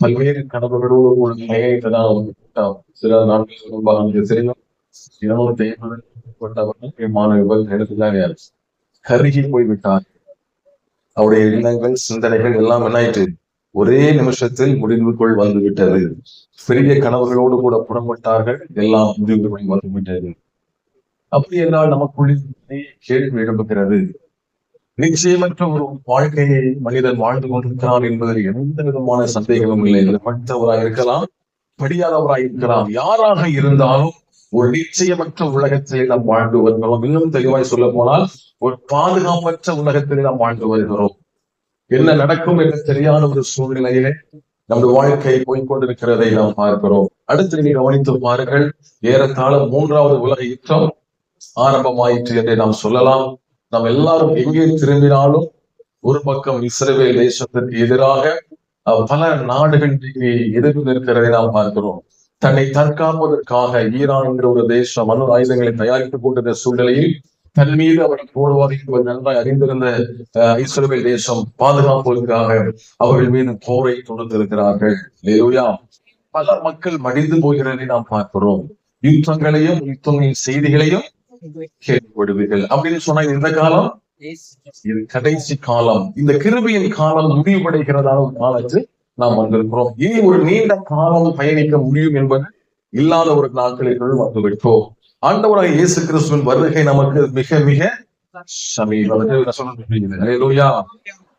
பல்வேறு கனவுகளோடு ஒரு பயணித்ததான் சில நாட்களுக்கு முன்பாக நமக்கு தெரியும். இரவு தேவைப்பட்டவர்கள் மாணவர்கள் எடுத்துதான் கருகி போய்விட்டார். அவருடைய எண்ணங்கள் சிந்தனைகள் எல்லாம் என்னாயிற்று, ஒரே நிமிஷத்தில் முடிவுக்குள் வந்து விட்டது. பெரிய கனவுகளோடு கூட புறப்பட்டார்கள், எல்லாம் முடிவுக்குள் வந்து விட்டது. அப்படி என்றால் நமக்குள்ளே கேள்வி எழுப்புகிறது. நிச்சயமற்ற ஒரு வாழ்க்கையை மனிதன் வாழ்ந்து கொண்டிருக்கிறான் என்பதில் எந்த விதமான சந்தேகமும் இல்லை. படித்தவராக இருக்கலாம், படியாதவராக இருக்கலாம், யாராக இருந்தாலும் ஒரு நிச்சயமற்ற உலகத்திலே நாம் வாழ்ந்து வருகிறோம். இன்னும் தெளிவாய் சொல்ல போனால் ஒரு பாதுகாப்பற்ற உலகத்திலே நாம் வாழ்ந்து வருகிறோம். என்ன நடக்கும் என்று தெரியாத ஒரு சூழ்நிலையிலே நம்முடைய வாழ்க்கை போய்கொண்டிருக்கிறதை நாம் பார்க்கிறோம். அடுத்து நீங்க கவனித்து பாருங்கள், ஏறத்தாழ 3வது உலக யுத்தம் ஆரம்பமாயிற்று என்று நாம் சொல்லலாம். நாம் எல்லாரும் எங்கே திரும்பினாலும் ஒரு பக்கம் இஸ்ரவேல் தேசத்திற்கு எதிராக பல நாடுகள் எதிர்ப்பு நிற்கிறதை நாம் பார்க்கிறோம். தன்னை தற்காப்பதற்காக ஈரான் என்கிற ஒரு தேசம் அணு ஆயுதங்களை தயாரித்துக் கொண்டிருந்த சூழ்நிலையில் தன் மீது அவர்கள் போடுவார் என்பது நன்றாய் அறிந்திருந்த இஸ்ரவேல் தேசம் பாதுகாப்பதற்காக அவர்கள் மீது போரை தொடுத்திருக்கிறார்கள். பல மக்கள் மடிந்து போகிறதை நாம் பார்க்கிறோம். யுத்தங்களையும் யுத்தங்களின் செய்திகளையும் கேள்விப்படுவீர்கள். அப்படின்னு சொன்னா இந்த காலம் இது கடைசி காலம். இந்த கிருபையின் காலம் முடிவடைகிறதான ஒரு காலத்தில் நாம் வந்திருக்கிறோம். இனி ஒரு நீண்ட காலம் பயணிக்க முடியும் என்பது இல்லாத ஒரு நாட்களுக்குள் வந்துவிட்டோம். ஆண்டவராக இயேசு கிறிஸ்துவின் வருகை நமக்கு மிக மிக சமீபம்.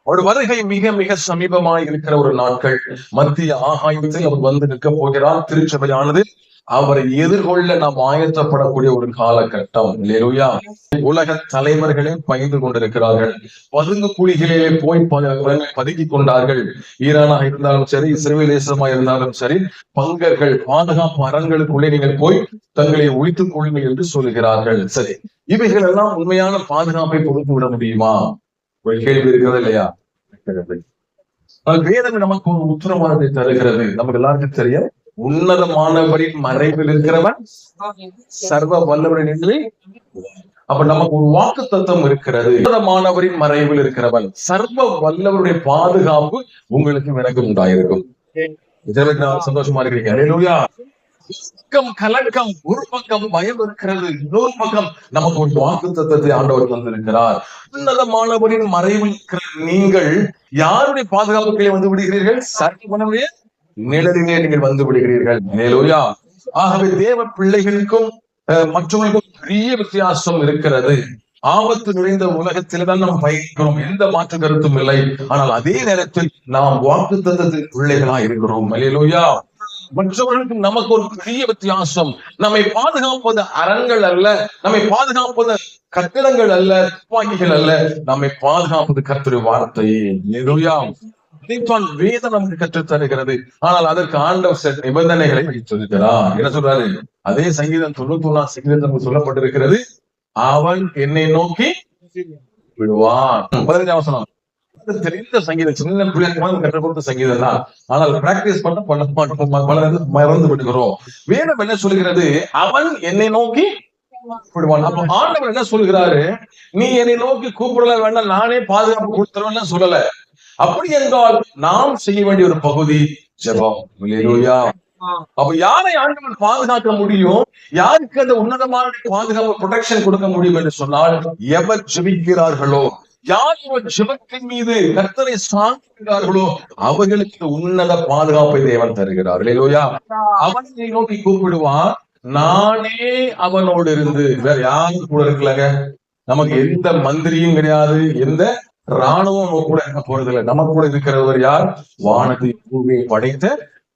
ஒரு வருகை மிக மிக சமீபமாய் இருக்கிற ஒரு நாட்கள். மத்திய ஆகாயத்தில் அவர் வந்து நிற்க போகிறார். திருச்சபையானது அவரை எதிர்கொள்ள நாம் ஆயத்தப்படக்கூடிய ஒரு காலகட்டம். இல்லையா? உலக தலைவர்களே பயந்து கொண்டிருக்கிறார்கள். பதுங்கு குழிகளிலே போய் பதுக்கிக் கொண்டார்கள். ஈரானாக இருந்தாலும் சரி, இஸ்ரேல் தேசமா இருந்தாலும் சரி, பங்கர்கள் பாதுகாப்பு அரண்களுக்குள்ளே நீங்கள் போய் தங்களை ஒழித்துக் கொள்ளுங்கள் என்று சொல்லுகிறார்கள். சரி, இவைகள் எல்லாம் உண்மையான பாதுகாப்பை கொடுத்து விட முடியுமா? ஒரு கேள்வி இருக்கிறது இல்லையா? வேதம் நமக்கு ஒரு உத்தரவாதத்தை தருகிறது. நமக்கு எல்லாருக்கும் தெரியும், உன்னதமானவரின் மறைவில் இருக்கிறவன் சர்வ வல்லவரின். அப்ப நமக்கு ஒரு வாக்கு தத்துவம் இருக்கிறது. உன்னதமானவரின் மறைவில் இருக்கிறவன் சர்வ வல்லவருடைய பாதுகாப்பு உங்களுக்கு எனக்கு உண்டாயிருக்கும். சந்தோஷமா இருக்கிறீங்க. கலக்கம், ஒரு பக்கம் பயம் இருக்கிறது, இன்னொரு பக்கம் நமக்கு ஒரு வாக்கு தத்துவத்தை ஆண்டவர் தந்திருக்கிறார். உன்னதமானவரின் மறைவில் இருக்கிற நீங்கள் யாருடைய பாதுகாப்புகளை வந்து விடுகிறீர்கள்? சர்வனுடைய நிழலிலே நீங்கள் வந்து விடுகிறீர்கள். ஆகவே தேவ பிள்ளைகளுக்கும் மற்றவர்களுக்கும் பெரிய வித்தியாசம் இருக்கிறது. ஆபத்து நிறைந்த உலகத்தில்தான் நாம் பயணிக்கிறோம், எந்த மாற்று கருத்தும் இல்லை. ஆனால் அதே நேரத்தில் நாம் வாக்கு தத்தத்தின் பிள்ளைகளா இருக்கிறோம். அல்லேலூயா. மற்றவர்களுக்கும் நமக்கு ஒரு பெரிய வித்தியாசம். நம்மை பாதுகாப்பது அரண்கள் அல்ல, நம்மை பாதுகாப்பது கட்டிடங்கள் அல்ல, துப்பாக்கிகள் அல்ல, நம்மை பாதுகாப்பது கர்த்தருடைய வார்த்தை. அல்லேலூயா. வேதம் நமக்கு கற்றுத் தருகிறது. ஆனால் அதற்கு ஆண்டவர் சில நிபந்தனைகளை வைத்திருக்கிறார். என்ன சொல்றாரு? அதே சங்கீதம் 91 சங்கீதம் சொல்லப்பட்டிருக்கிறது, அவன் என்னை நோக்கி விடுவான். 15 வசனம் தெரிந்த சங்கீதம், சின்ன பிள்ளைங்க கற்றுக் கொடுத்த சங்கீதம் தான். ஆனால் பிராக்டிஸ் பண்ண மறந்து விடுகிறோம். வேதம் என்ன சொல்கிறது? அவன் என்னை நோக்கி விடுவான். அப்ப ஆண்டவர் என்ன சொல்கிறாரு? நீ என்னை நோக்கி கூப்பிடல வேண்டாம், நானே பாதுகாப்பு கொடுத்துருவேன் சொல்லல. அப்படி என்றால் நாம் செய்ய வேண்டிய ஒரு பகுதி ஜெபம். அப்ப யாரை ஆண்டவன் பாதுகாக்க முடியும்? யாருக்கு அந்த உன்னதமான பாதுகாப்பு ப்ரொடெக்ஷன் கொடுக்க முடியும் என்று சொன்னால், எவர் ஜெபிக்கிறார்களோ, யார் ஒரு ஜெபத்தின் மீது கர்த்தரை சார்கிறார்களோ அவர்களுக்கு உன்னத பாதுகாப்பை தேவன் தருகிறார். இல்லையா? அவனை நோக்கி கூப்பிடுவான், நானே அவனோடு இருந்து. வேற யாரும் கூட இருக்கலங்க. நமக்கு எந்த மந்திரியும் கிடையாது, எந்த ராணுவம் கூட இருக்க போறதில்லை. நம்ம கூட இருக்கிறவர் யார்? வானத்தை பூமியை படைத்த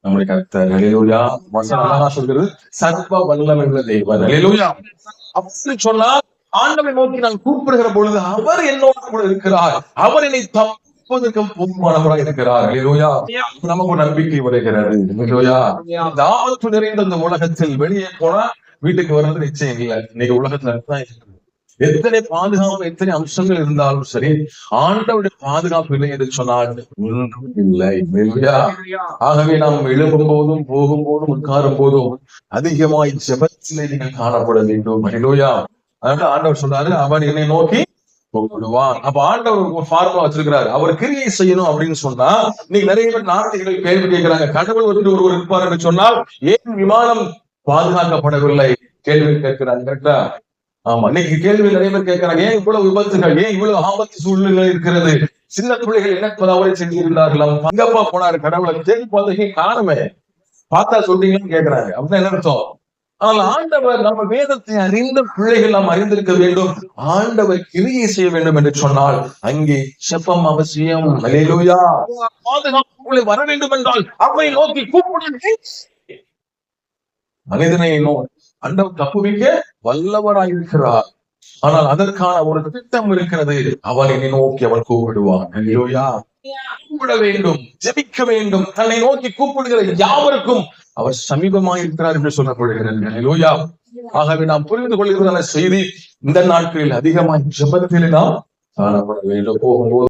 நம்முடைய கர்த்தர். அல்லேலூயா. வசனம் சொல்கிறது, சர்வ வல்லமையுள்ள தேவன். அல்லேலூயா. அப்படி சொன்னா ஆண்டவரை நோக்கி நான் கூப்பிடுகிற பொழுது அவர் என்னோட கூட இருக்கிறார், அவர் என்னை தப்பதற்கு போதுமானவராக இருக்கிறார். அல்லேலூயா. நமக்கு ஒரு நம்பிக்கை வருகிறது. அல்லேலூயா. இந்த ஆபத்து நிறைந்த இந்த உலகத்தில் வெளியே போனா வீட்டுக்கு வர்றது நிச்சயம் இல்லை. இன்னைக்கு உலகத்துல எத்தனை பாதுகாப்பு, எத்தனை அம்சங்கள் இருந்தாலும் சரி, ஆண்டவருடைய பாதுகாப்பு இல்லை என்று சொன்னால் ஒன்றும் இல்லை. ஆகவே நாம் எழும்பும் போதும் போகும் போதும் உட்காரும் போதும் அதிகமாய் ஜெபத்திலே நீங்கள் காணப்பட வேண்டும். அல்லேலூயா. அதனால ஆண்டவர் சொல்றாரு, அவன் என்னை நோக்கி கூப்பிடுவான். அப்ப ஆண்டவர் ஒரு ஃபார்முலா வச்சிருக்கிறாரு. அவர் கிரியை செய்யணும் அப்படின்னு சொன்னா, இன்னைக்கு நிறைய பேர் நாட்டுகள் கேள்வி கேட்கிறாங்க, கடவுள் ஒருவர் இருப்பார் என்று சொன்னால் ஏன் விமானம் பாதுகாக்கப்படவில்லை கேள்வி கேட்கிறாங்க. கரெக்டா? ஆமா, இன்னைக்கு கேள்வி நிறைய பேர் கேட்கிறாங்க, ஏன் இவ்வளவு விபத்துகள், ஏன் இவ்வளவு ஆபத்து சூழ்நிலை இருக்கிறது, சின்ன பிள்ளைகள் என்ன தவறை செஞ்சிருந்தார்களாம், அங்கப்பா போனாரு கடவுளை தேடி பார்த்தீங்க காரணமே பார்த்தா சொல்றீங்கன்னு கேட்கிறாங்க. அப்படின்னா என்ன அர்த்தம்? ஆனால் ஆண்டவர் நம்ம வேதத்தை அறிந்த பிள்ளைகள் நாம் அறிந்திருக்க வேண்டும். ஆண்டவர் கிரியை செய்ய வேண்டும் என்று சொன்னால் அங்கே செப்பம் அவசியம். அல்லேலூயா. பாதுகாப்புக்குள்ளே வர வேண்டும் என்றால் அவரை நோக்கி கூப்பிடுங்கள். மனிதனை ஆண்டவர் தப்புவிக்க வல்லவராயிருக்கிறார். ஆனால் அதற்கான ஒரு திட்டம் இருக்கிறது. அவனை நோக்கி அவன் கூப்பிடுவான். அல்லேலூயா. கூப்பிட வேண்டும், ஜெபிக்க வேண்டும். தன்னை நோக்கி கூப்பிடுகிற யாவருக்கும் அவர் சமீபமாயிருக்கிறார் என்று சொல்லப்படுகிறது. அல்லேலூயா. ஆகவே நாம் புரிந்து கொள்கிறதான செய்தி, இந்த நாட்களில் அதிகமாக ஜெபத்தில் நாம் காணப்பட வேண்டும். போகும்போது